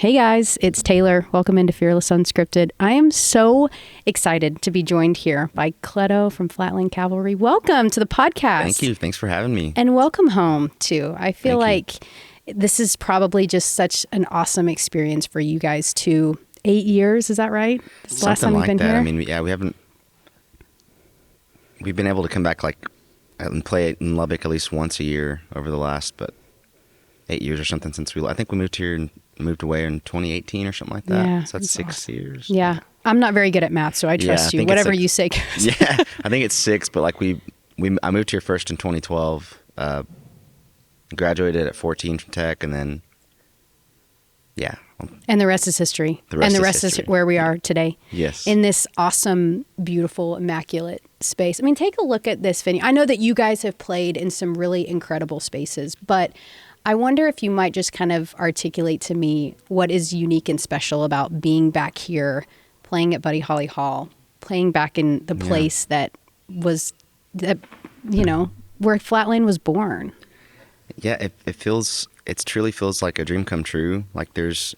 Hey guys, it's Taylor. Welcome into Fearless Unscripted. I am so excited to be joined here by Cleto from Flatland Cavalry. Welcome to the podcast. Thank you. Thanks for having me. And welcome home too. I feel Thank like this is probably just such an awesome experience for you guys too. 8 years, is that right? This is the last time Something you've been like that. here? I mean, yeah, we've been able to come back and play in Lubbock at least once a year over the last, 8 years or something since I think we moved here and moved away in 2018 or something like that. Yeah, So that's 6 years. Yeah. I'm not very good at math, so I trust you. Whatever you say goes. Yeah, I think it's 6, but I moved here first in 2012, graduated at 14 from Tech, and then, yeah. And the rest is history. The rest is where we are today. Yes. In this awesome, beautiful, immaculate space. I mean, take a look at this venue. I know that you guys have played in some really incredible spaces, but I wonder if you might just kind of articulate to me what is unique and special about being back here, playing at Buddy Holly Hall, playing back in the place that where Flatland was born. Yeah, it truly feels like a dream come true. Like there's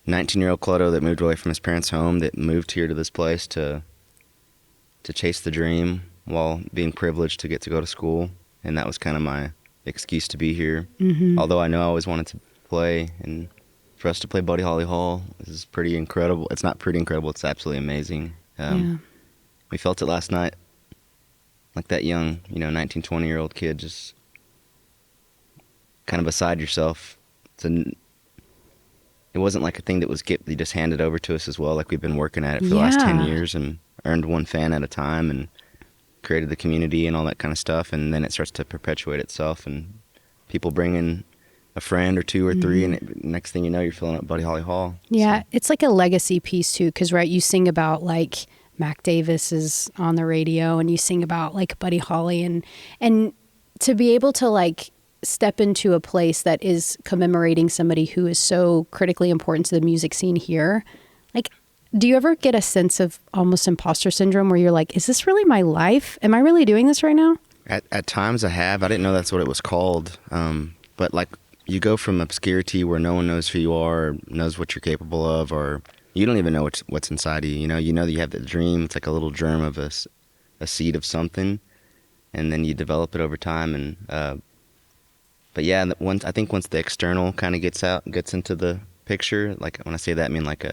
19-year-old Cleto that moved away from his parents' home, that moved here to this place to chase the dream while being privileged to get to go to school. And that was kind of my excuse to be here. Mm-hmm. Although I know I always wanted to play, and for us to play Buddy Holly Hall, this is pretty incredible. It's not pretty incredible, it's absolutely amazing. We felt it last night, like that young, 19, 20-year-old kid just kind of beside yourself. It wasn't like a thing that they just handed over to us as well. Like we've been working at it for the last 10 years and earned one fan at a time and created the community and all that kind of stuff. And then it starts to perpetuate itself, and people bring in a friend or two or three, and next thing you know, you're filling up Buddy Holly Hall. Yeah, it's like a legacy piece too, because you sing about like Mac Davis is on the radio, and you sing about like Buddy Holly, and to be able to like step into a place that is commemorating somebody who is so critically important to the music scene here. Like, do you ever get a sense of almost imposter syndrome where you're like, is this really my life? Am I really doing this right now? At times I have. I didn't know that's what it was called. But like you go from obscurity where no one knows who you are, or knows what you're capable of, or you don't even know what's inside of you. You know that you have the dream. It's like a little germ of a seed of something, and then you develop it over time. And but yeah, I think once the external kind of gets into the picture, like when I say that, I mean like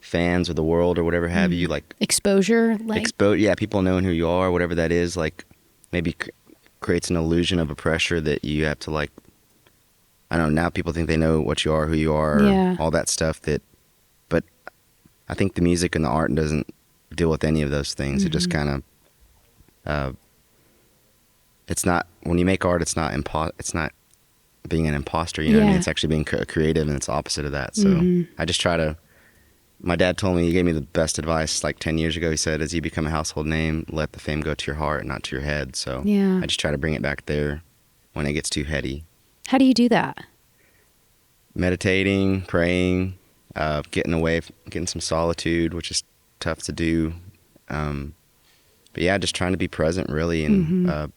fans or the world or whatever have you, like exposure, people knowing who you are, whatever that is, like maybe creates an illusion of a pressure that you have to, like, I don't know, now people think they know what you are, who you are, all that stuff, but I think the music and the art doesn't deal with any of those things. It just kind of it's not, when you make art, it's not being an imposter, what I mean? It's actually being creative, and it's opposite of that. So I just try to, my dad told me, he gave me the best advice like 10 years ago. He said, as you become a household name, let the fame go to your heart, not to your head. So I just try to bring it back there when it gets too heady. How do you do that? Meditating, praying, getting some solitude, which is tough to do. But yeah, just trying to be present really, and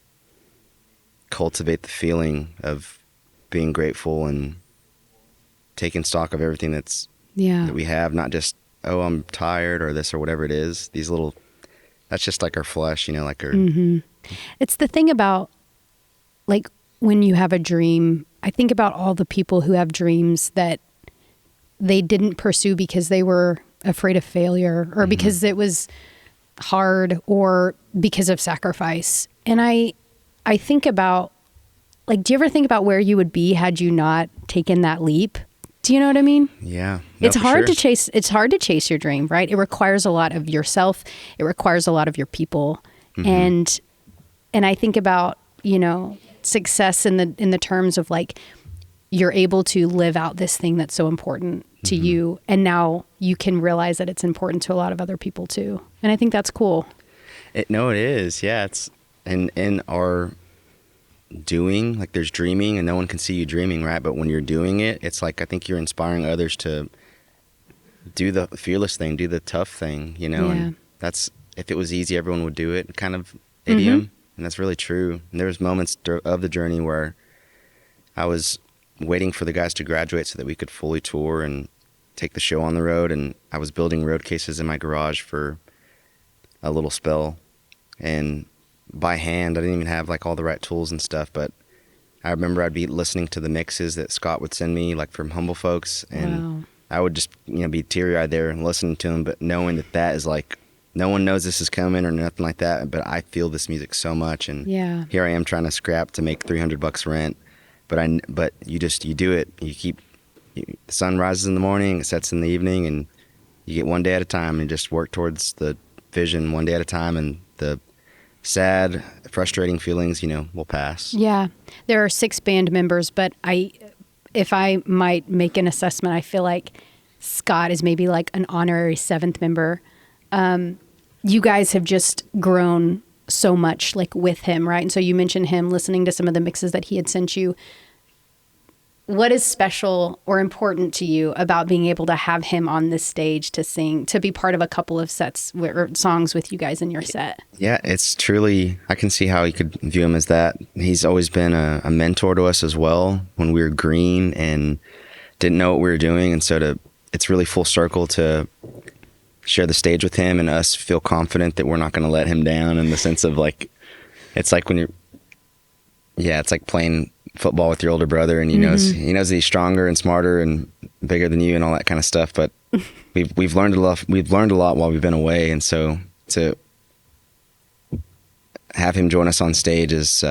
cultivate the feeling of being grateful and taking stock of everything that we have, not just, oh, I'm tired or this or whatever it is. That's just like our flesh, like our... It's the thing about, like, when you have a dream, I think about all the people who have dreams that they didn't pursue because they were afraid of failure, or because it was hard, or because of sacrifice. And I think about, like, do you ever think about where you would be had you not taken that leap? Do you know what I mean? Yeah. It's hard to chase your dream, right? It requires a lot of yourself. It requires a lot of your people. And I think about, success in the terms of like, you're able to live out this thing that's so important to you. And now you can realize that it's important to a lot of other people too. And I think that's cool. It is. Yeah. It's in our doing, like there's dreaming and no one can see you dreaming, right? But when you're doing it, it's like, I think you're inspiring others to do the fearless thing, do the tough thing, and that's, if it was easy, everyone would do it, kind of idiom. And that's really true. And there was moments of the journey where I was waiting for the guys to graduate so that we could fully tour and take the show on the road. And I was building road cases in my garage for a little spell, and by hand. I didn't even have like all the right tools and stuff, but I remember I'd be listening to the mixes that Scott would send me, like from Humble Folks, and I would just, be teary-eyed there and listening to them, but knowing that is like, no one knows this is coming or nothing like that, but I feel this music so much, and here I am trying to scrap to make $300 rent, but you do it. The sun rises in the morning, it sets in the evening, and you get one day at a time and just work towards the vision one day at a time, and the sad, frustrating feelings, will pass. Yeah. There are 6 band members, but if I might make an assessment, I feel like Scott is maybe like an honorary 7th member. You guys have just grown so much like with him, right? And so you mentioned him listening to some of the mixes that he had sent you. What is special or important to you about being able to have him on this stage to sing, to be part of a couple of sets or songs with you guys in your set? Yeah, it's truly, I can see how you could view him as that. He's always been a mentor to us as well when we were green and didn't know what we were doing. And so it's really full circle to share the stage with him and us feel confident that we're not going to let him down, in the sense of like, it's like when it's like playing football with your older brother, and he knows that he's stronger and smarter and bigger than you and all that kind of stuff. But we've learned a lot. We've learned a lot while we've been away, and so to have him join us on stage is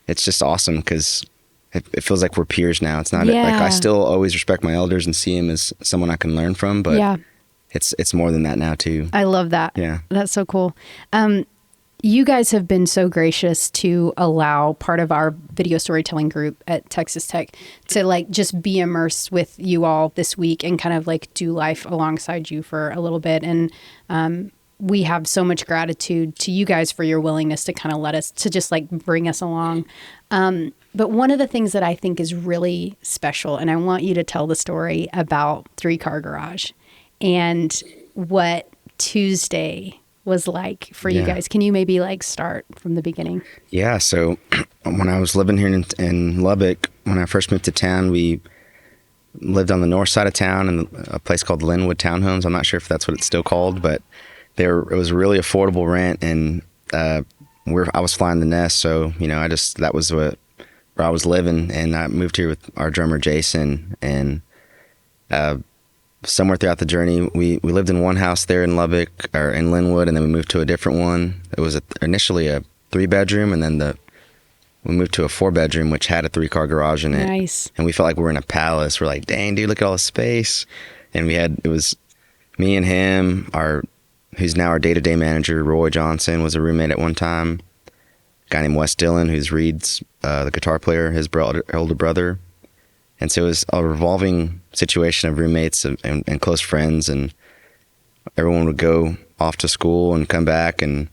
it's just awesome, because it feels like we're peers now. It's not like I still always respect my elders and see him as someone I can learn from, but it's more than that now too. I love that. Yeah, that's so cool. You guys have been so gracious to allow part of our video storytelling group at Texas Tech to like just be immersed with you all this week and kind of like do life alongside you for a little bit. And we have so much gratitude to you guys for your willingness to kind of let us, to just like bring us along. But one of the things that I think is really special, and I want you to tell the story about Three Car Garage and what Tuesday was like for you guys. Can you maybe like start from the beginning? Yeah. So when I was living here in Lubbock, when I first moved to town, we lived on the north side of town in a place called Linwood Townhomes. I'm not sure if that's what it's still called, but it was really affordable rent, and I was flying the nest. So, that was where I was living, and I moved here with our drummer, Jason, and somewhere throughout the journey, we lived in one house there in Lubbock, or in Linwood, and then we moved to a different one. It was initially a 3-bedroom, and then we moved to a 4-bedroom, which had a 3-car garage in it. Nice. And we felt like we were in a palace. We're like, dang, dude, look at all the space. And it was me and him, who's now our day-to-day manager, Roy Johnson, was a roommate at one time. A guy named Wes Dillon, who's Reed's the guitar player, his older brother. And so it was a revolving situation of roommates and close friends, and everyone would go off to school and come back, and,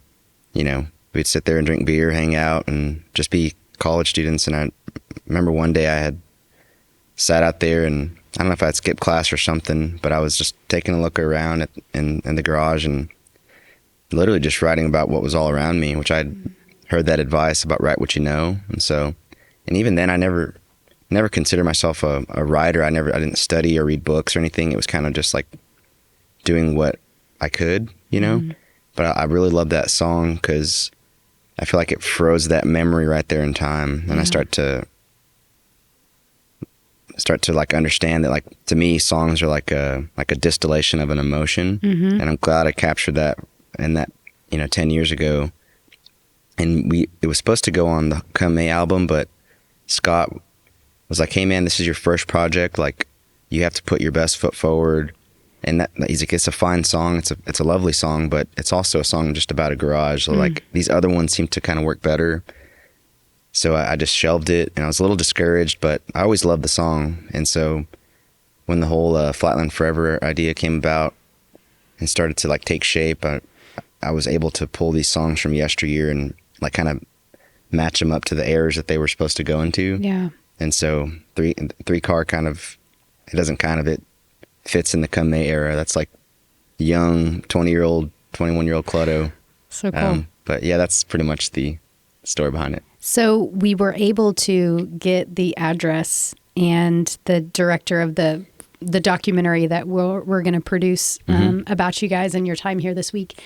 we'd sit there and drink beer, hang out, and just be college students. And I remember one day I had sat out there, and I don't know if I'd skipped class or something, but I was just taking a look around in the garage and literally just writing about what was all around me, which I'd heard that advice about write what you know. And even then I never considered myself a writer. I didn't study or read books or anything. It was kind of just like doing what I could, But I really love that song because I feel like it froze that memory right there in time. And I start to like understand that, like, to me, songs are like a distillation of an emotion. And I'm glad I captured that in that, 10 years ago. And it was supposed to go on the Come May album, but Scott was like, hey man, this is your first project. Like, you have to put your best foot forward. And he's like, it's a fine song. It's a lovely song, but it's also a song just about a garage. So like these other ones seem to kind of work better. So I just shelved it, and I was a little discouraged, but I always loved the song. And so when the whole Flatland Forever idea came about and started to like take shape, I was able to pull these songs from yesteryear and like kind of match them up to the eras that they were supposed to go into. Yeah. And so three car it fits in the Come May era. That's like young 20-year-old, 21-year-old Cleto. So cool. But yeah, that's pretty much the story behind it. So we were able to get the address, and the director of the documentary that we're going to produce about you guys and your time here this week.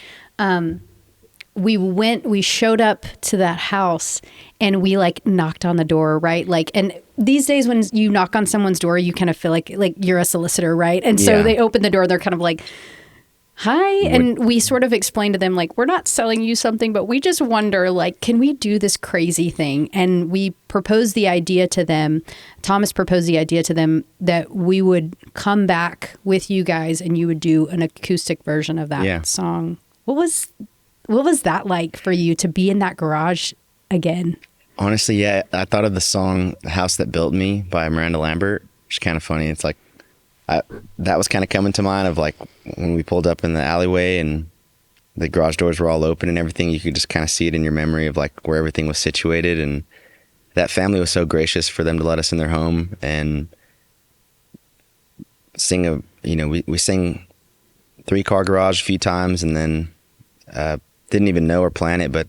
We showed up to that house, and we like knocked on the door, right? Like, and these days when you knock on someone's door, you kind of feel like you're a solicitor, right? And so they open the door, they're kind of like, hi. And we sort of explained to them, like, we're not selling you something, but we just wonder, like, can we do this crazy thing? And we proposed the idea to them. Thomas proposed the idea to them that we would come back with you guys and you would do an acoustic version of that song. What was that like for you to be in that garage again? Honestly, yeah, I thought of the song "The House That Built Me" by Miranda Lambert, which is kind of funny. It's like, that was kind of coming to mind of like when we pulled up in the alleyway and the garage doors were all open and everything. You could just kind of see it in your memory of like where everything was situated, and that family was so gracious for them to let us in their home and sing we sang 3-car garage a few times, and then didn't even know or plan it, but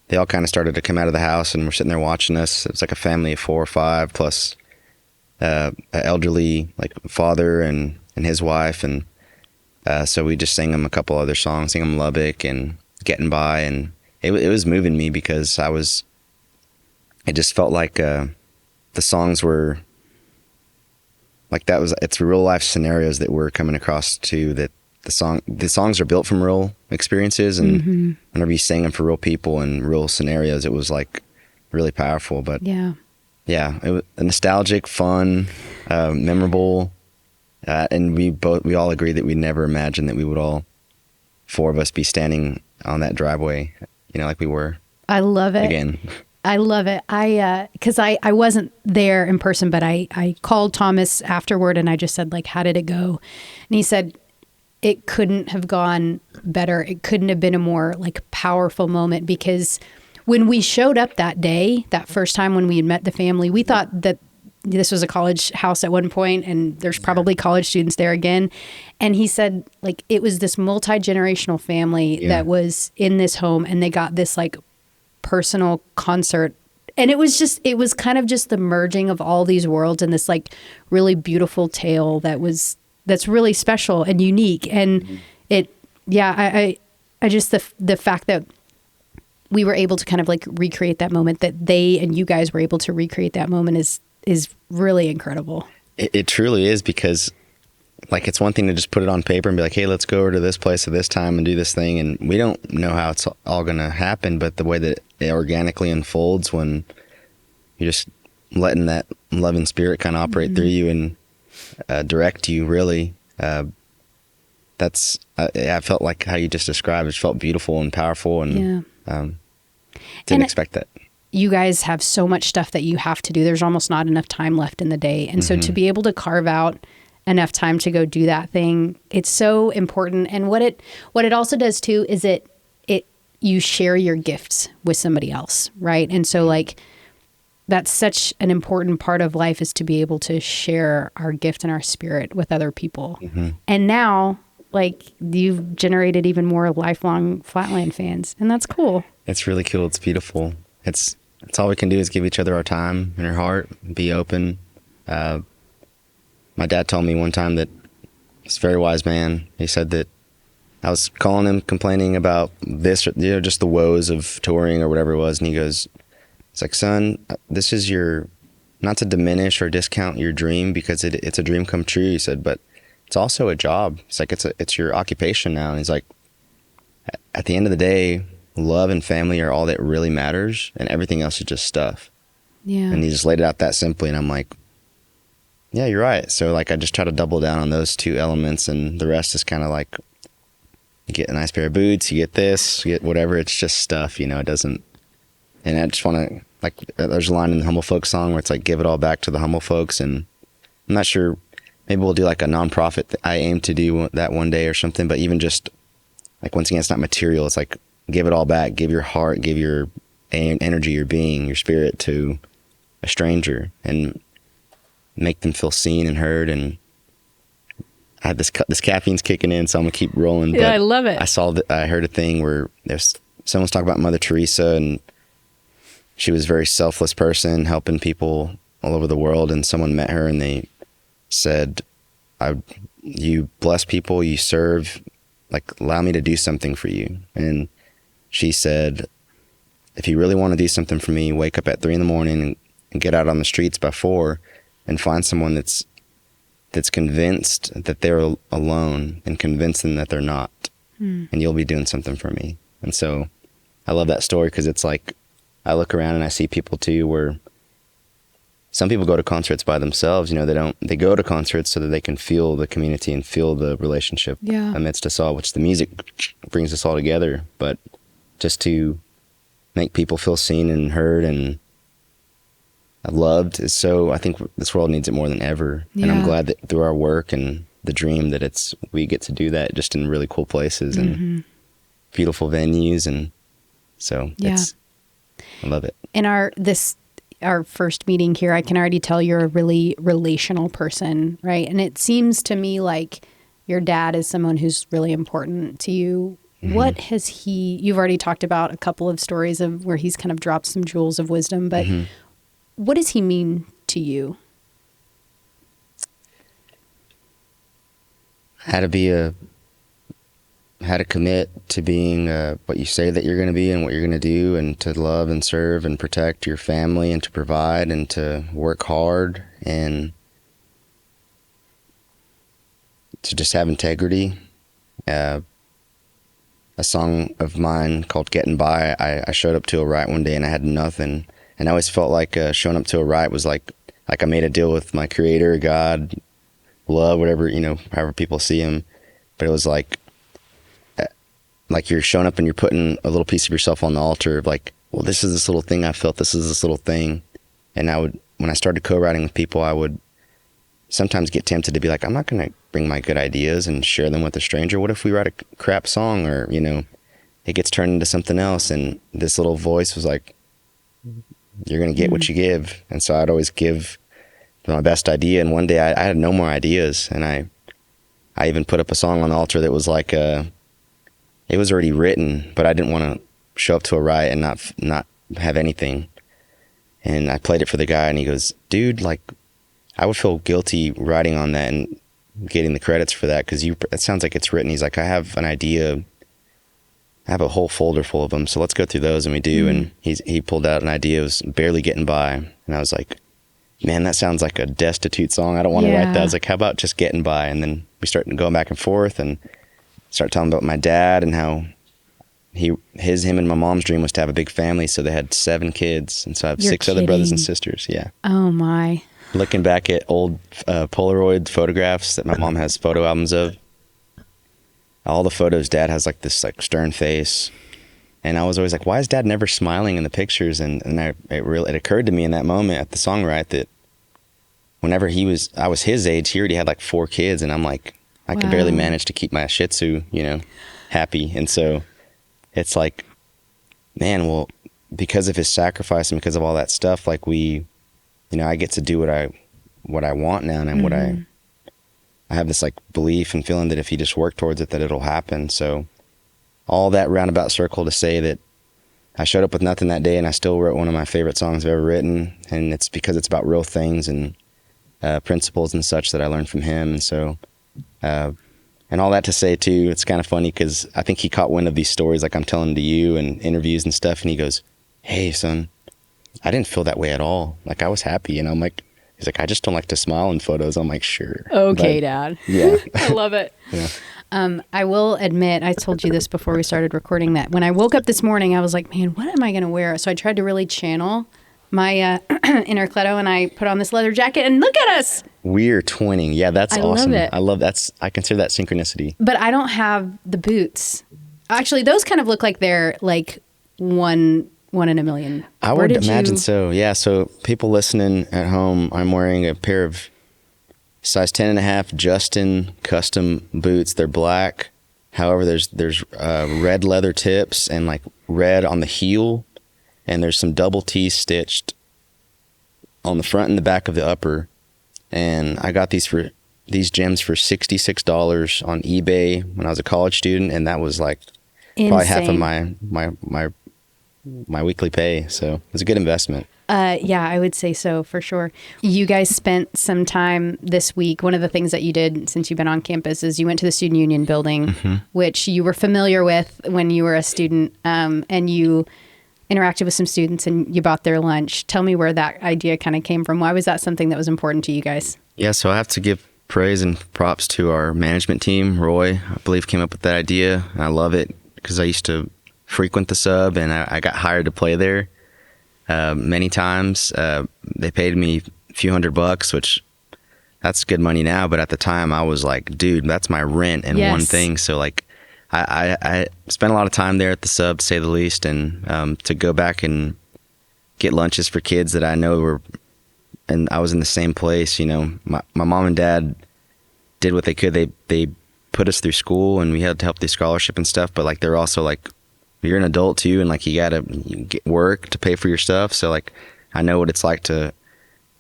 they all kind of started to come out of the house and were sitting there watching us. It was like a family of 4 or 5 plus an elderly like father and his wife, and so we just sang them a couple other songs, sang them Lubbock and Getting By, and it was moving me because it just felt like the songs were like it's real life scenarios that we're coming across too, that the songs are built from real experiences, and whenever you sing them for real people and real scenarios, it was like really powerful. But yeah, it was nostalgic, fun, memorable, and we all agree that we never imagined that we would all 4 of us be standing on that driveway, like we were. I love it. Again. I love it. Because I wasn't there in person, but I called Thomas afterward and I just said, like, how did it go? And he said, it couldn't have gone better. It couldn't have been a more like powerful moment, because when we showed up that day, that first time when we had met the family, we thought that this was a college house at one point and there's probably college students there again. And he said, like, it was this multi-generational family that was in this home, and they got this like personal concert. And it was kind of just the merging of all these worlds in this like really beautiful tale that's really special and unique. And I just, the fact that we were able to kind of like recreate that moment, that they and you guys were able to recreate that moment is really incredible. It truly is, because like it's one thing to just put it on paper and be like, hey, let's go over to this place at this time and do this thing. And we don't know how it's all going to happen, but the way that it organically unfolds when you're just letting that loving spirit kind of operate through you and direct you, really. I felt like how you just described it felt beautiful and powerful, and didn't expect that. You guys have so much stuff that you have to do. There's almost not enough time left in the day. And so to be able to carve out enough time to go do that thing, it's so important. And what it also does too is you share your gifts with somebody else, right? And so like that's such an important part of life, is to be able to share our gift and our spirit with other people. And now, like, you've generated even more lifelong Flatland fans, and that's cool. It's really cool. It's beautiful. It's all we can do is give each other our time and our heart, be open. My dad told me one time that he's a very wise man. He said that I was calling him complaining about this, just the woes of touring or whatever it was, and he goes, it's like, son, this is not to diminish or discount your dream, because it's a dream come true, he said, but it's also a job. It's like, it's your occupation now. And he's like, at the end of the day, love and family are all that really matters, and everything else is just stuff. Yeah. And he just laid it out that simply, and I'm like, yeah, you're right. So like, I just try to double down on those 2 elements, and the rest is kind of like, you get a nice pair of boots, you get this, you get whatever. It's just stuff, it doesn't. And I just want to, like, there's a line in the Humble Folks song where it's like, give it all back to the humble folks. And I'm not sure, maybe we'll do like a nonprofit that I aim to do that one day or something. But even just like, once again, it's not material. It's like, give it all back, give your heart, give your energy, your being, your spirit to a stranger, and make them feel seen and heard. And I had this caffeine's kicking in, so I'm gonna keep rolling. Yeah, I love it. I heard a thing where someone's talking about Mother Teresa, and she was a very selfless person, helping people all over the world. And someone met her and they said, you bless people, you serve, like, allow me to do something for you. And she said, if you really want to do something for me, wake up at 3 a.m. and get out on the streets by 4 and find someone that's convinced that they're alone and convince them that they're not. And you'll be doing something for me. And so I love that story because it's like, I look around and I see people too where some people go to concerts by themselves. They go to concerts so that they can feel the community and feel the relationship amidst us all, which the music brings us all together. But just to make people feel seen and heard and loved is so, I think this world needs it more than ever. And I'm glad that through our work and the dream that we get to do that just in really cool places and beautiful venues. And so I love it. In our first meeting here, I can already tell you're a really relational person, right? And it seems to me like your dad is someone who's really important to you. What has you've already talked about a couple of stories of where he's kind of dropped some jewels of wisdom, but what does he mean to you? How to commit to being what you say that you're going to be and what you're going to do, and to love and serve and protect your family and to provide and to work hard and to just have integrity. A song of mine called Getting By, I showed up to a rite one day and I had nothing. And I always felt like showing up to a rite was like I made a deal with my creator, God, love, whatever, however people see him. But it was like you're showing up and you're putting a little piece of yourself on the altar of like, well, this is this little thing I felt, this is this little thing. And when I started co-writing with people, I would sometimes get tempted to be like, I'm not going to bring my good ideas and share them with a stranger. What if we write a crap song, or, it gets turned into something else? And this little voice was like, you're going to get what you give. And so I'd always give my best idea. And one day I had no more ideas. And I even put up a song on the altar that was like, it was already written, but I didn't want to show up to a rite and not have anything. And I played it for the guy and he goes, dude, like, I would feel guilty writing on that and getting the credits for that, because it sounds like it's written. He's like, I have an idea. I have a whole folder full of them, so let's go through those. And we do. And he pulled out an idea. It was Barely Getting By. And I was like, man, that sounds like a destitute song. I don't want to write that. I was like, how about just Getting By? And then we started going back and forth and start talking about my dad and how him and my mom's dream was to have a big family. So they had 7 kids. And so I have 6 other brothers and sisters. Yeah. Oh my. Looking back at old Polaroid photographs that my mom has photo albums of, all the photos, Dad has like this like stern face. And I was always like, why is Dad never smiling in the pictures? And it occurred to me in that moment at the Songwrite that whenever I was his age, he already had like 4 kids. And I'm like, I could barely manage to keep my Shih Tzu, happy. And so it's like, man, well, because of his sacrifice and because of all that stuff, like I get to do what I want now, and what I have this like belief and feeling that if you just work towards it, that it'll happen. So all that roundabout circle to say that I showed up with nothing that day and I still wrote one of my favorite songs I've ever written. And it's because it's about real things and principles and such that I learned from him. And so, and all that to say too, it's kind of funny because I think he caught wind of these stories like I'm telling to you and interviews and stuff. And he goes, hey son, I didn't feel that way at all. Like I was happy. And I'm like, he's like, I just don't like to smile in photos. I'm like, sure. Okay, Dad. Yeah. I love it. Yeah. I will admit, I told you this before we started recording, that when I woke up this morning, I was like, man, what am I going to wear? So I tried to really channel my inner Cleto, and I put on this leather jacket, and look at us. We're twinning. Yeah, that's awesome. I love it. I consider that synchronicity. But I don't have the boots. Actually, those kind of look like they're like one in a million. I would imagine so. Yeah. So people listening at home, I'm wearing a pair of size 10.5 Justin custom boots. They're black. However, there's red leather tips and like red on the heel, and there's some double T stitched on the front and the back of the upper. And I got these gems for $66 on eBay when I was a college student, and that was like probably half of my my weekly pay. So it's a good investment. Yeah, I would say so for sure. You guys spent some time this week. One of the things that you did since you've been on campus is you went to the Student Union building, which you were familiar with when you were a student, and you interacted with some students and you bought their lunch. Tell me where that idea kind of came from. Why was that something that was important to you guys? Yeah, so I have to give praise and props to our management team. Roy, I believe, came up with that idea, and I love it because I used to frequent the sub, and I got hired to play there many times. They paid me a few $100, which that's good money now, but at the time I was like, dude, that's my rent and one thing. So like I spent a lot of time there at the sub, to say the least, and to go back and get lunches for kids that I know were, and I was in the same place. You know, my mom and dad did what they could. They put us through school, and we had to help through scholarship and stuff, but like they're also like, you're an adult too, and like you gotta get work to pay for your stuff. So like I know what it's like to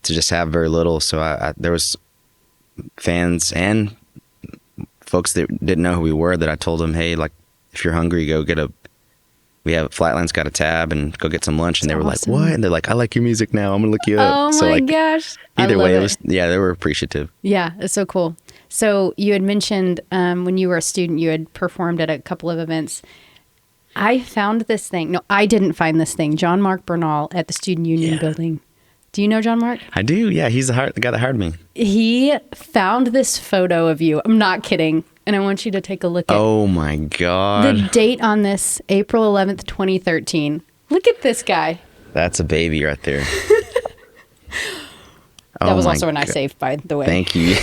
just have very little. So there was fans and folks that didn't know who we were that I told them, hey, like if you're hungry, go get we have Flatland's got a tab and go get some lunch. And they were awesome. Like, what? And they're like, I like your music now, I'm gonna look you up. Oh so my like, gosh. Either way, it was, yeah, they were appreciative. Yeah, it's so cool. So you had mentioned when you were a student, you had performed at a couple of events. I found this thing. No, I didn't find this thing. John Mark Bernal at the Student Union building. Do you know John Mark? I do, yeah. He's the guy that hired me. He found this photo of you. I'm not kidding. And I want you to take a look at Oh my God. the date on this, April 11th, 2013. Look at this guy. That's a baby right there. That was also a nice save, by the way. Thank you.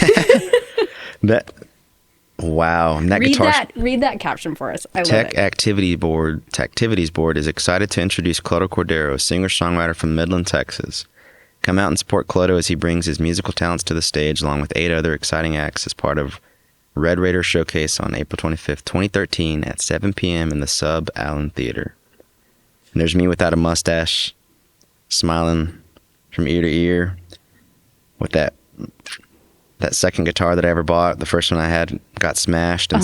Wow. That read that caption for us. I love it. Activities Board is excited to introduce Cleto Cordero, a singer-songwriter from Midland, Texas. Come out and support Cleto as he brings his musical talents to the stage along with 8 other exciting acts as part of Red Raider Showcase on April 25th, 2013 at 7 p.m. in the Sub Allen Theater. And there's me without a mustache, smiling from ear to ear with that second guitar that I ever bought. The first one I had got smashed, and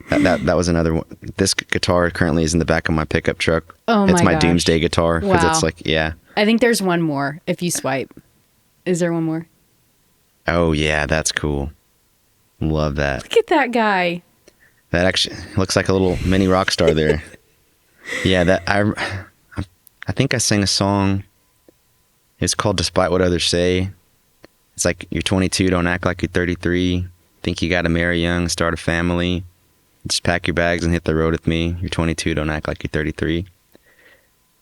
that was another one. This guitar currently is in the back of my pickup truck. It's my doomsday guitar because it's like, yeah. I think there's one more if you swipe. Is there one more? Oh yeah, that's cool. Love that. Look at that guy. That actually looks like a little mini rock star there. Yeah, that I think I sang a song. It's called "Despite What Others Say." It's like, you're 22, don't act like you're 33. Think you got to marry young, start a family. Just pack your bags and hit the road with me. You're 22, don't act like you're 33.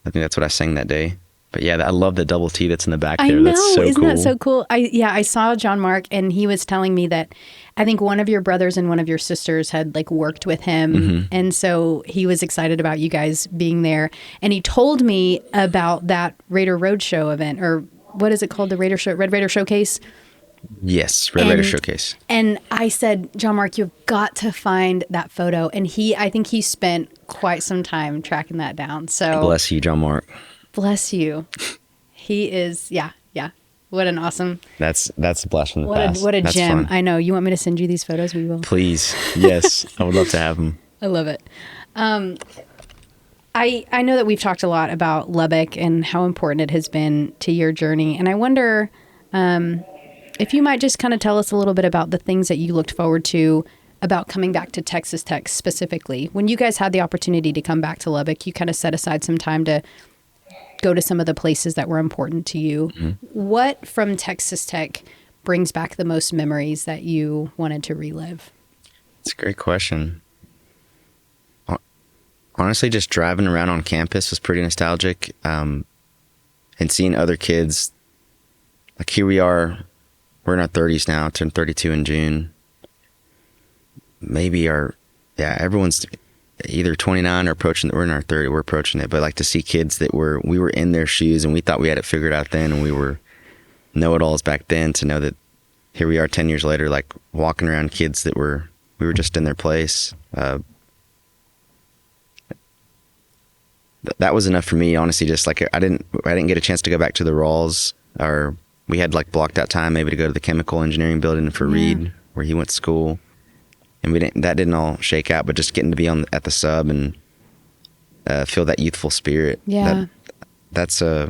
I think that's what I sang that day. But yeah, I love the double T that's in the back there. I know, that's so isn't cool. That so cool? I saw John Mark, and he was telling me that I think one of your brothers and one of your sisters had like worked with him, and so he was excited about you guys being there. And he told me about that Raider Roadshow event, or what is it called? The Red Raider Showcase? Yes, Red Raider Showcase. And I said, John Mark, you've got to find that photo. And I think he spent quite some time tracking that down. So bless you, John Mark. Bless you. He is, yeah. What an awesome. That's a blast from the past. What a that's gem. Fun. I know. You want me to send you these photos? We will. Please. Yes. I would love to have them. I love it. I know that we've talked a lot about Lubbock and how important it has been to your journey. And I wonder if you might just kind of tell us a little bit about the things that you looked forward to about coming back to Texas Tech specifically. When you guys had the opportunity to come back to Lubbock, you kind of set aside some time to go to some of the places that were important to you. What from Texas Tech brings back the most memories that you wanted to relive? It's a great question. Honestly, just driving around on campus was pretty nostalgic. And seeing other kids, like here we are, we're in our 30s now, turned 32 in June. Maybe everyone's either 29 or approaching, we're in our 30, we're approaching it. But like to see kids that we were in their shoes and we thought we had it figured out then, and we were know-it-alls back then, to know that here we are 10 years later, like walking around kids that we were just in their place. That was enough for me, honestly. Just like I didn't get a chance to go back to the Rawls, or we had like blocked out time maybe to go to the chemical engineering building for Reed, where he went to school, and that didn't all shake out. But just getting to be at the sub, and feel that youthful spirit. Yeah. That's I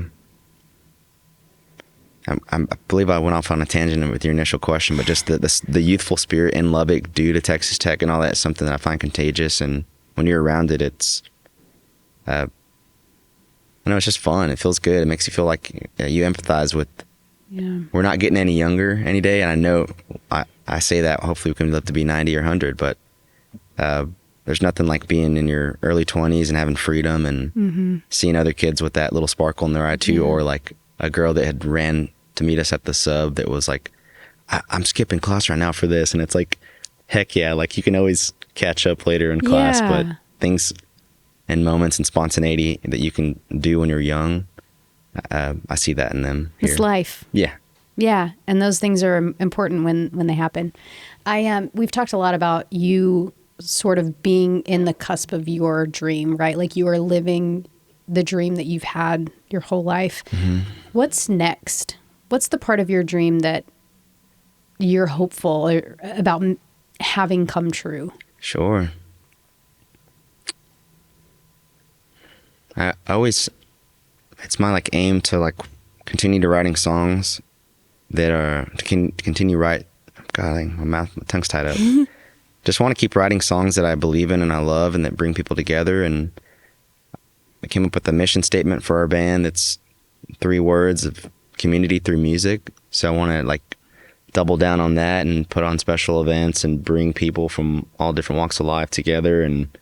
believe I went off on a tangent with your initial question, but just the youthful spirit in Lubbock due to Texas Tech and all that is something that I find contagious. And when you're around it, it's, I know it's just fun. It feels good. It makes you feel like you empathize with, we're not getting any younger any day. And I know I say that hopefully we can live to be 90 or 100, but there's nothing like being in your early 20s and having freedom and seeing other kids with that little sparkle in their eye too, or like a girl that had ran to meet us at the sub that was like, I'm skipping class right now for this. And it's like, heck yeah, like you can always catch up later in class, but things and moments and spontaneity that you can do when you're young, I see that in them here. It's life. Yeah. Yeah, and those things are important when they happen. We've talked a lot about you sort of being in the cusp of your dream, right? Like you are living the dream that you've had your whole life. What's next? What's the part of your dream that you're hopeful about having come true? Sure. I always, it's my like aim to like continue to writing songs that are to continue write. God, my tongue's tied up. Just want to keep writing songs that I believe in and I love and that bring people together. And I came up with a mission statement for our band that's 3 words of community through music. So I want to like double down on that and put on special events and bring people from all different walks of life together and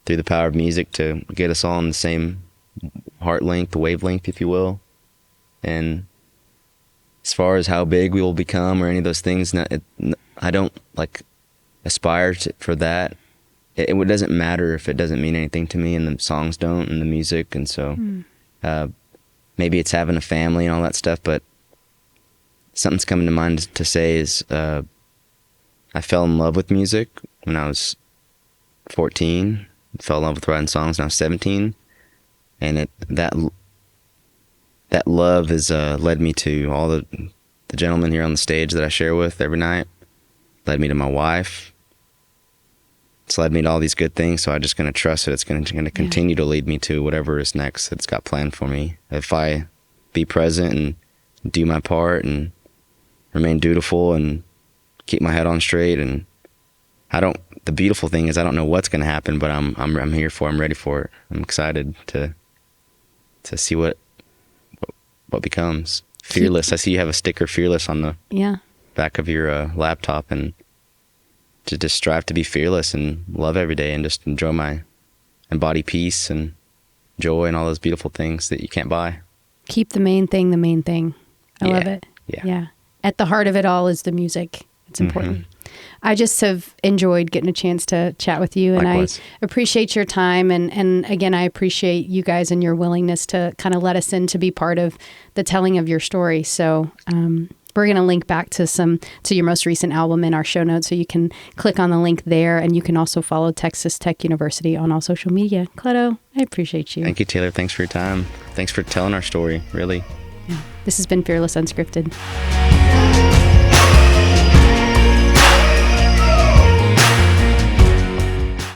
through the power of music to get us all on the same heart length, wavelength, if you will. And as far as how big we will become or any of those things, I don't like aspire for that. It doesn't matter if it doesn't mean anything to me and the songs don't and the music. And so maybe it's having a family and all that stuff, but something's coming to mind to say is I fell in love with music when I was 14, fell in love with writing songs when I was 17. And that love has led me to all the gentlemen here on the stage that I share with every night, led me to my wife. It's led me to all these good things, so I'm just going to trust that it's going to continue to lead me to whatever is next that's got planned for me. If I be present and do my part and remain dutiful and keep my head on straight, and the beautiful thing is I don't know what's going to happen, but I'm here for it. I'm ready for it. I'm excited to see what becomes. Fearless. I see you have a sticker, Fearless, on the back of your laptop, and to just strive to be fearless and love every day and just embody peace and joy and all those beautiful things that you can't buy. Keep the main thing the main thing. I love it. Yeah. At the heart of it all is the music. It's important. I just have enjoyed getting a chance to chat with you. Likewise. And I appreciate your time. And again, I appreciate you guys and your willingness to kind of let us in to be part of the telling of your story. So we're going to link back to your most recent album in our show notes, so you can click on the link there, and you can also follow Texas Tech University on all social media. Cleto, I appreciate you. Thank you, Taylor. Thanks for your time. Thanks for telling our story, really. Yeah. This has been Fearless Unscripted.